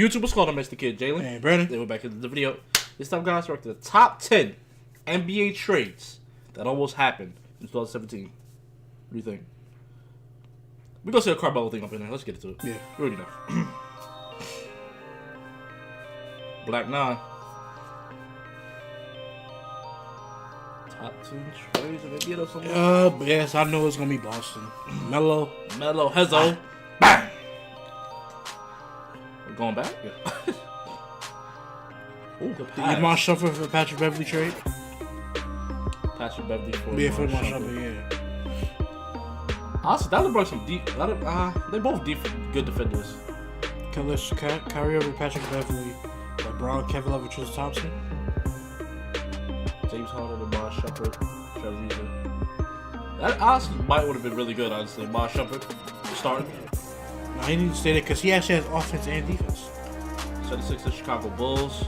YouTube was called on Mr. Kid Jalen. Hey, Brandon. Then we're back into the video. This time, guys, we're up to the top 10 NBA trades that almost happened in 2017. What do you think? We're going to see a Carmelo thing up in there. Let's get into it. Yeah. You already know. Black 9. Top 10 trades of NBA or something? Yes, I know it's going to be Boston. Melo, Hezzo. Bang! We're going back? Yeah. Ooh, good the pass. Iman Shumpert for Patrick Beverly trade. Patrick Beverly for For Iman Iman Shumpert. Shumpert, yeah. Honestly, that would bring some deep. They both good defenders. Kyrie over Patrick Beverly. LeBron, Kevin Love, and Tristan Thompson. James Harden, Iman Shumpert, Trevor Ariza. That honestly might would have been really good, honestly. Iman Shumpert starting. No, he needs to stay there because he actually has offense and defense. 76ers, Chicago Bulls.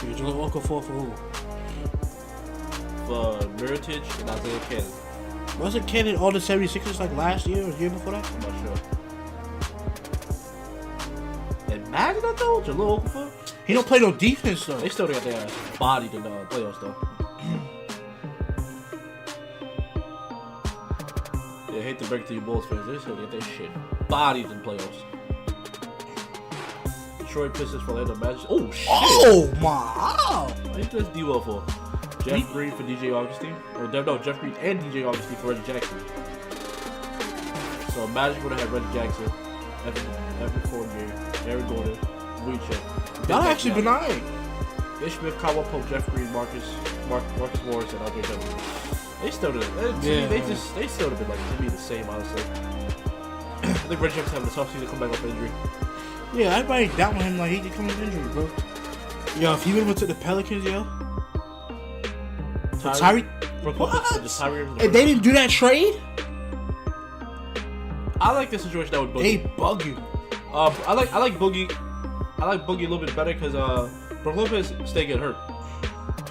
You're looking for who? For Mirotic and Isaiah Cannon. Wasn't Cannon all the 76ers like last year or the year before that? I'm not sure. Imagine that though, Jahlil Okafor. He don't play no defense though. They still got their ass bodied in the playoffs though. Yeah, I hate to break it to you Bulls fans. They still get their shit bodied in playoffs. Detroit Pistons for Orlando Magic. Oh shit! Oh my! I think that's D-Well for Jeff Green for DJ Augustine. No, Jeff Green and DJ Augustine for Reggie Jackson. So Magic would have had Reggie Jackson, Evan Fournier, Aaron Gordon, Vucevic. That actually benign. Ish Smith, Caldwell Pope, Jeff Green, Marcus Morris, and Andre Drummond. They still did it. They still have been like to be the same, honestly. I think Reggie Jackson having a tough season to come back off injury. Yeah, everybody doubting him like he could come with injury, bro. Yo, if he went to the Pelicans, yo. Tyree. What? And they didn't do that trade? I like the situation that with Boogie. They bug you. I like Boogie. I like Boogie a little bit better because Brook Lopez stay get hurt.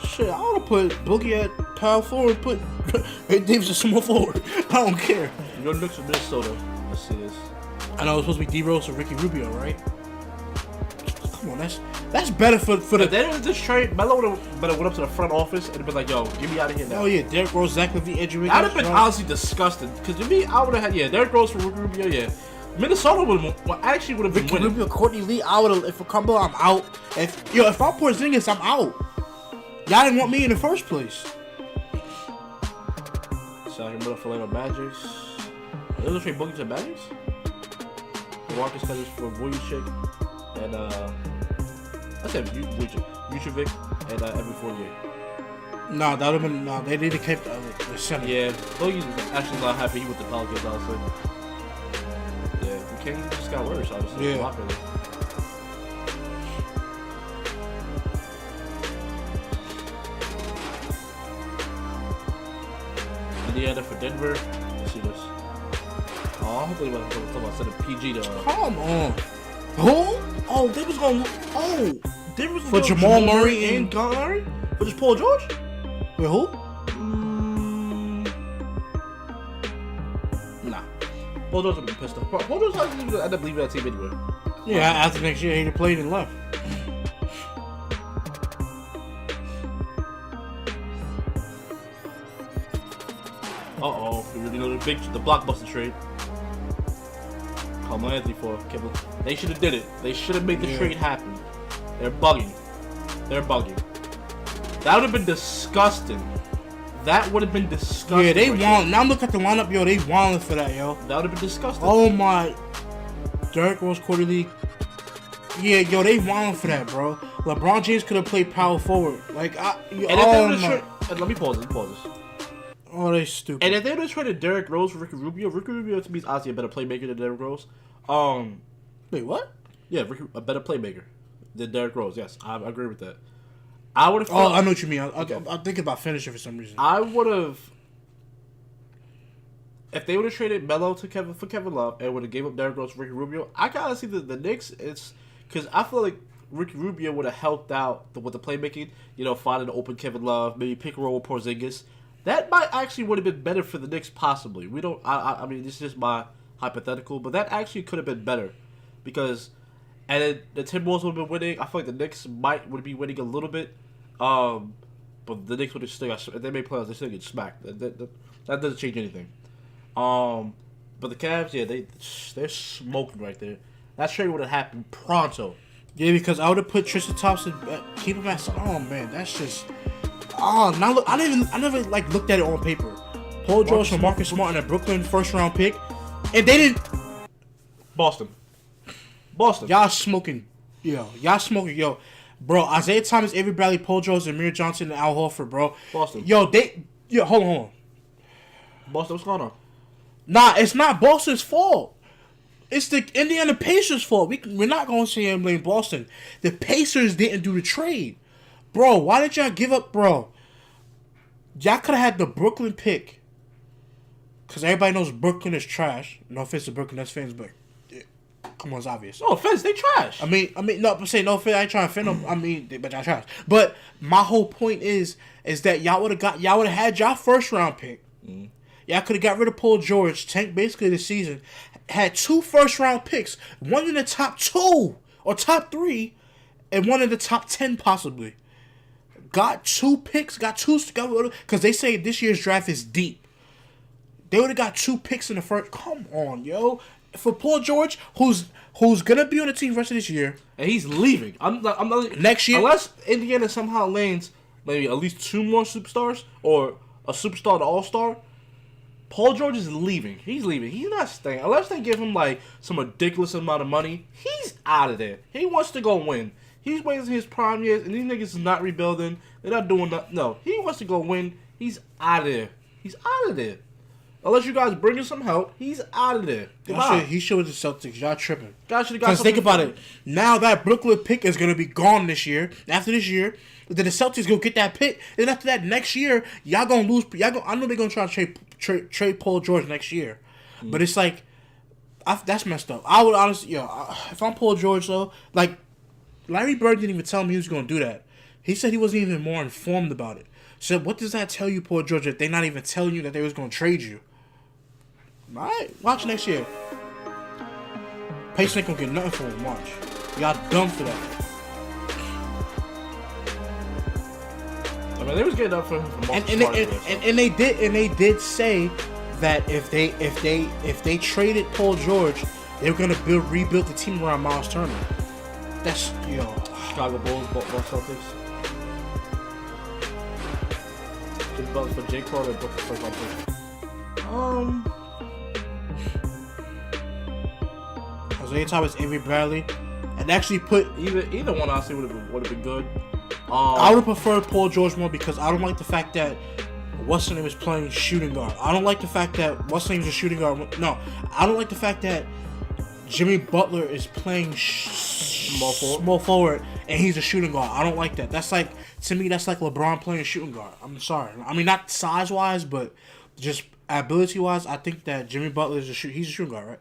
Shit, I would have put Boogie at power forward, put Ed Davis at small forward. I don't care. Your Knicks with Minnesota. Let's see this. I know it's supposed to be D-Rose or Ricky Rubio, right? Come on, that's better for the. If they didn't just trade, Melo would have went up to the front office and been like, "Yo, get me out of here now." Oh yeah, Derrick Rose, Zach LaVine, Andrew Wiggins. That'd have been honestly disgusting. Because to me, I would have had Derrick Rose for Ricky Rubio. Yeah, Minnesota would have been Ricky winning. Rubio, Courtney Lee. I would have. If Crumble, I'm out. If I'm Porzingis, I'm out. Y'all didn't want me in the first place. Sacramento for Orlando Magic. Are they trade Boogie to Magic? Marcus Cousins for Vucevic and I said Vucevic and Evan Fournier. No, that would have been no. They need to keep the center. Yeah, Boogie's actually not happy with the Pelicans, honestly. Yeah, McKinney just got worse, honestly. Yeah. Indiana for Denver. Let's see this. Oh, I'm thinking about sending PG to. Come on. Who? Oh, they was going. Oh, They was for Jamal Murray and Murray? For just Paul George? Wait, who? Nah. Paul George would be pissed off. Paul George would end up leaving that team anyway. Yeah, after next year, he played and left. You know the blockbuster trade. Carmelo Anthony for Kevin. They should have did it. They should have made the trade happen. They're bugging. That would have been disgusting. Yeah, they want. Now look at the lineup, yo. They wanted for that, yo. That would have been disgusting. Oh my. Derrick Rose, Courtney Lee. Yeah, yo, they wanted for that, bro. LeBron James could have played power forward. Like, let me pause this. Oh, they stupid. And if they would have traded Derrick Rose for Ricky Rubio to me is honestly a better playmaker than Derrick Rose. Wait, what? Yeah, a better playmaker than Derrick Rose. Yes, I agree with that. I would have. Oh, I know what you mean. I'm thinking about finishing for some reason. I would have. If they would have traded Melo to Kevin Love and would have gave up Derrick Rose for Ricky Rubio, I gotta see the Knicks. It's because I feel like Ricky Rubio would have helped out with the playmaking. You know, finding an open Kevin Love, maybe pick and roll with Porzingis. That might actually would have been better for the Knicks, possibly. We don't. I mean, this is just my hypothetical, but that actually could have been better because and then the Timberwolves would have been winning. I feel like the Knicks would be winning a little bit. But the Knicks would have still got, if they made playoffs, they still get smacked. That doesn't change anything. But the Cavs, yeah, they're smoking right there. That trade would have happened pronto. Yeah, because I would have put Tristan Thompson, keep him at. Oh man, that's just. Oh, now look, I never like looked at it on paper. Paul George for Marcus Smart and a Brooklyn first round pick, and they didn't. Boston. Y'all smoking, yo. Bro, Isaiah Thomas, Avery Bradley, Paul George, Amir Johnson, and Al Horford, bro. Boston. Hold on. Boston, what's going on? Nah, it's not Boston's fault. It's the Indiana Pacers' fault. We're not going to say and blame Boston. The Pacers didn't do the trade. Bro, why did y'all give up, bro? Y'all could have had the Brooklyn pick. Because everybody knows Brooklyn is trash. No offense to Brooklyn Nets fans, but come on, it's obvious. No offense, they trash. I mean, no, I'm saying no offense. I ain't trying to offend them. I mean, but y'all trash. But my whole point is that y'all would have had y'all first round pick. Mm. Y'all could have got rid of Paul George, tanked basically the season, had 2 first round picks, one in the top 2 or top 3, and one in the top 10 possibly. Got 2 picks, because they say this year's draft is deep. They would have got 2 picks in the first. Come on, yo. For Paul George, who's gonna be on the team the rest of this year, and he's leaving. I'm not next year unless Indiana somehow lands maybe at least 2 more superstars or a superstar to all-star. Paul George is leaving. He's leaving. He's not staying unless they give him like some ridiculous amount of money. He's out of there. He wants to go win. He's waiting his prime years, and these niggas is not rebuilding. They're not doing nothing. No, he wants to go win. He's out of there. He's out of there. Unless you guys bring him some help, he's out of there. He should with the Celtics. Y'all tripping. Guys should have got. Because think about it. Now that Brooklyn pick is gonna be gone this year. After this year, then the Celtics go get that pick. And after that, next year, y'all gonna lose. I know they're gonna try to trade Paul George next year, but it's like that's messed up. I would honestly, if I'm Paul George though, like Larry Bird didn't even tell me he was gonna do that. He said he wasn't even more informed about it. So what does that tell you, Paul George? If they're not even telling you that they was gonna trade you. All right, watch next year. Pacers ain't gonna get nothing for him. Watch, y'all dumb for that. I mean, they was getting up for him from and they did say that if they traded Paul George, they were gonna rebuild the team around Miles Turner. That's Chicago Bulls, Boston Celtics. Just vote for J. Cole and Brooklyn first round pick. Isaiah Thomas, Avery Bradley, and actually put either one. Honestly, would have been good. I would have preferred Paul George more because I don't like the fact that what's his name is playing shooting guard. I don't like the fact that what's his name is a shooting guard. No, I don't like the fact that Jimmy Butler is playing small forward and he's a shooting guard. I don't like that. That's like, to me, that's like LeBron playing shooting guard. I'm sorry. I mean, not size wise, but just ability wise. I think that Jimmy Butler is he's a shooting guard, right?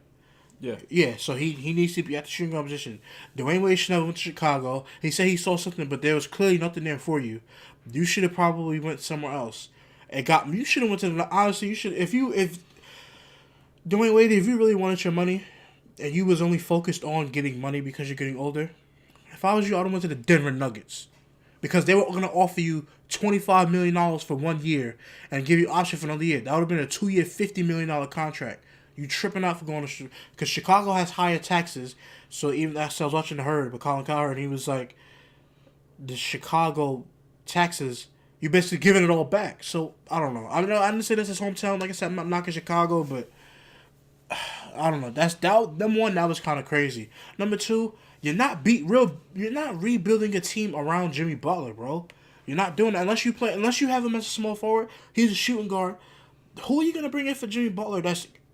Yeah. Yeah, so he needs to be at the shooting guard position. Dwayne Wade should never went to Chicago. He said he saw something, but there was clearly nothing there for you. You should have probably went somewhere else. You should have went to honestly. You should if Dwayne Wade, if you really wanted your money, and you was only focused on getting money because you're getting older. If I was you, I would have went to the Denver Nuggets because they were going to offer you $25 million for 1 year and give you option for another year. That would have been a 2-year, $50 million contract. You tripping out for going to because Chicago has higher taxes. So even I was watching The Herd with Colin Cowherd, and he was like, the Chicago taxes, you basically giving it all back. So I don't know. I didn't say this is hometown. Like I said, I'm not knocking Chicago, but I don't know. Number one, that was kind of crazy. Number two, you're not rebuilding a team around Jimmy Butler, bro. You're not doing that unless you have him as a small forward. He's a shooting guard. Who are you gonna bring in for Jimmy Butler?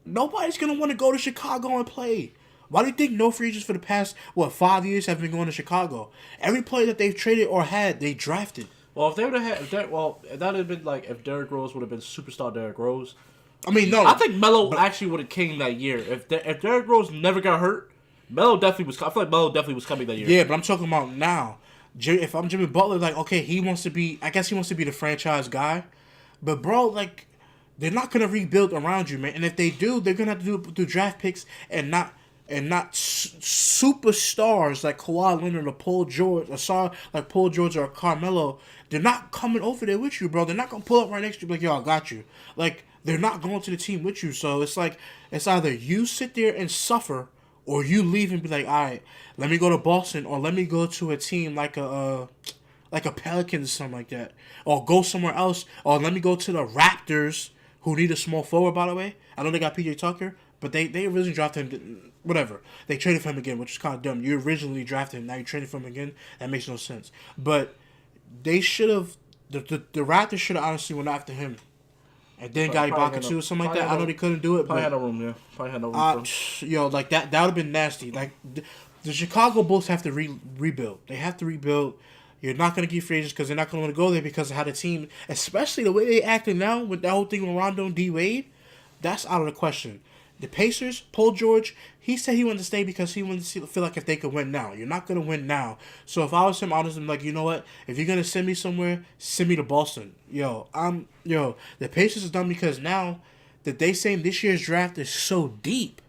Nobody's going to want to go to Chicago and play. Why do you think no free agents for the past, 5 years have been going to Chicago? Every player that they've traded or had, they drafted. Well, if they would have had, that would have been like if Derrick Rose would have been superstar Derrick Rose. I mean, no. I think Melo actually would have came that year. If Derrick Rose never got hurt, Melo definitely was. I feel like Melo definitely was coming that year. Yeah, but I'm talking about now. If I'm Jimmy Butler, like, okay, he wants to be the franchise guy. But, bro, they're not going to rebuild around you, man. And if they do, they're going to have to do draft picks and not and not superstars like Kawhi Leonard or Paul George, or star like Paul George or Carmelo, they're not coming over there with you, bro. They're not gonna pull up right next to you like, yo, I got you. Like, they're not going to the team with you. So it's like, it's either you sit there and suffer, or you leave and be like, all right, let me go to Boston, or let me go to a team like a Pelicans or something like that, or go somewhere else, or let me go to the Raptors, who need a small forward, by the way. I know they got PJ Tucker, but they originally drafted him. Whatever, they traded for him again, which is kind of dumb. You originally drafted him, now you traded for him again. That makes no sense. But they should have. The Raptors should have honestly went after him, and then got Ibaka too, or something like that. I know they couldn't do it. Probably but had no room. Yeah, probably had no room. Yo, like that would have been nasty. Like the Chicago Bulls have to rebuild. They have to rebuild. You're not going to get free agents because they're not going to want to go there because of how the team, especially the way they acting now with that whole thing with Rondo and D Wade, that's out of the question. The Pacers, Paul George, he said he wanted to stay because he wanted to feel like if they could win now. You're not going to win now. So if I was him, honestly, I'm like, you know what? If you're going to send me somewhere, send me to Boston. The Pacers is done because now that they saying this year's draft is so deep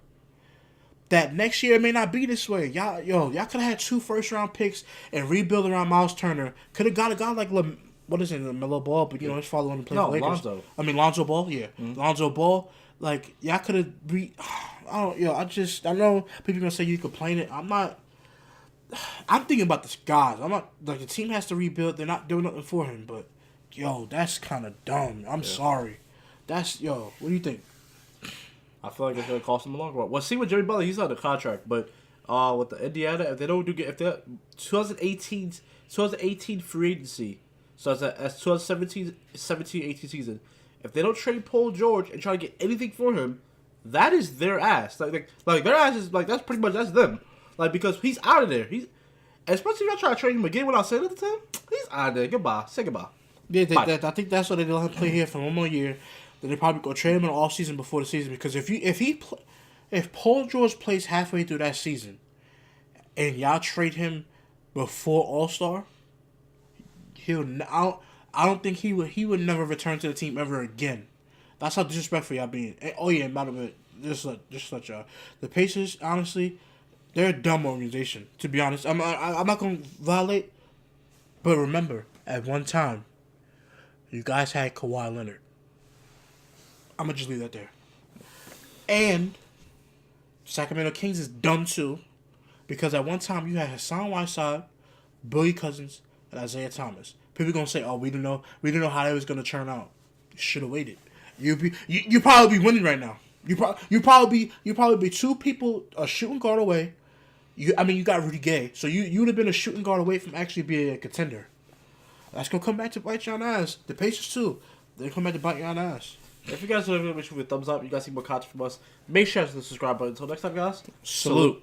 that next year it may not be this way. Y'all could have had 2 first-round picks and rebuild around Miles Turner. Could have got a guy like LaMelo Ball, but his father wanted to play for Lakers. Lonzo Ball, yeah. Mm-hmm. Lonzo Ball. Like, y'all could have I know people gonna say you complaining. I'm thinking about the guys. I'm not, like, the team has to rebuild. They're not doing nothing for him, but that's kind of dumb. I'm sorry. What do you think? I feel like it's gonna cost him a long run. Well, see with Jimmy Butler, he's on the contract, but with the Indiana, if they don't if they're 2018 free agency, so that's 2017-18 season. If they don't trade Paul George and try to get anything for him, that is their ass. Like their ass is like, that's pretty much, that's them. Like, because he's out of there. He's, especially if y'all try to trade him again without saying it at the time, he's out of there. Goodbye. Say goodbye. Yeah, I think that's why they let him play here for one more year. Then they probably go trade him in the off season before the season, because if Paul George plays halfway through that season, and y'all trade him before All-Star, I don't think he would never return to the team ever again. That's how disrespectful y'all being. And, by the way, just let y'all. The Pacers, honestly, they're a dumb organization. To be honest, I'm not gonna violate, but remember, at one time, you guys had Kawhi Leonard. I'm gonna just leave that there. And Sacramento Kings is dumb too, because at one time you had Hassan Whiteside, Billy Cousins, and Isaiah Thomas. People gonna say, "Oh, we didn't know how that was gonna turn out." You should have waited. You probably be winning right now. You probably be 2 people a shooting guard away. You got Rudy Gay, so you would have been a shooting guard away from actually being a contender. That's gonna come back to bite you on the ass. The Pacers too. They come back to bite you on the ass. If you guys want to make sure with a thumbs up, you guys see more content from us. Make sure to hit the subscribe button. Until next time, guys. Salute.